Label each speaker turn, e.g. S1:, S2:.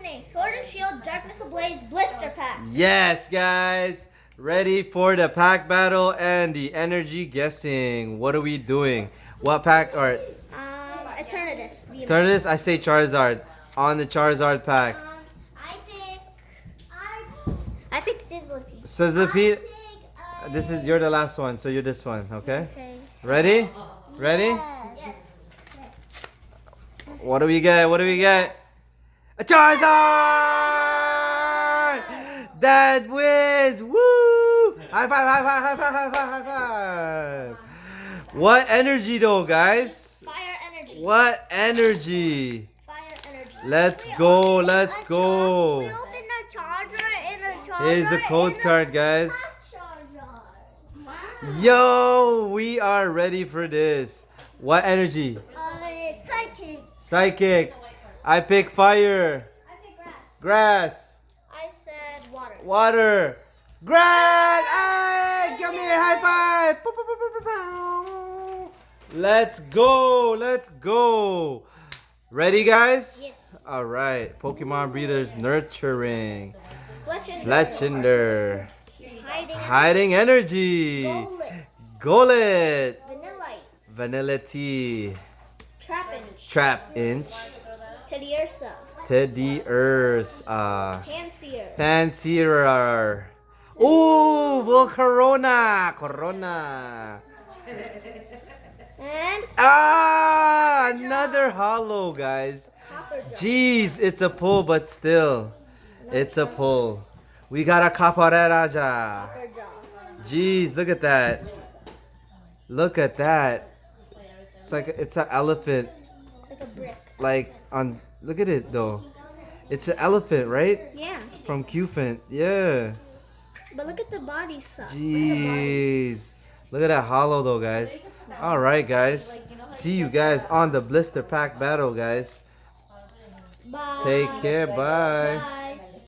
S1: opening Sword and Shield Darkness Ablaze Blister Pack.
S2: Yes, guys. Ready for the pack battle and the energy guessing. What are we doing? What pack art?
S1: Eternatus.
S2: Eternatus, I say Charizard. On the Charizard pack.
S1: I pick Sizzlipede.
S2: Sizzlipede. You're the last one, so you're this one, okay?
S1: Okay.
S2: Ready? Ready?
S1: Yes.
S2: What do we get? What do we get? A Charizard! That wins! Woo! High five, high five, high five, high five, high five! What energy though, guys?
S1: Fire energy.
S2: What energy?
S1: Fire energy.
S2: Let's go, let's go.
S1: We opened a charger and a charger.
S2: Here's the code card, guys.
S1: Wow.
S2: Yo, we are ready for this. What energy?
S1: Psychic.
S2: Psychic. I pick fire.
S1: I pick
S2: Grass.
S1: grass. I said water.
S2: Water. Grass. Hey, give me a high five. Bow, bow, bow, bow, bow. Let's go. Let's go. Ready, guys?
S1: Yes.
S2: All right. Pokemon breeders nurturing.
S1: Fletchinder.
S2: Fletchinder. Hiding energy. Golett.
S1: Vanillite.
S2: Vanilla tea.
S1: Trapinch.
S2: Trap inch.
S1: Teddiursa.
S2: Teddy Ursa.
S1: Fancier.
S2: Fancier. Ooh, well, Corona. Corona.
S1: And
S2: Another hollow, guys.
S1: Copperjaw.
S2: Jeez, it's a pull, but still. It's a pull. We got a Capareraja.
S1: Copperjaw.
S2: Jeez, look at that. Look at that. It's an elephant.
S1: Like a brick.
S2: Look at it though. It's an elephant, right?
S1: Yeah.
S2: From Qfint. Yeah.
S1: But look at the body size.
S2: Jeez. Look at that hollow though, guys. Alright, guys. See you guys on the blister pack battle, guys.
S1: Bye.
S2: Take care. Bye.
S1: Bye.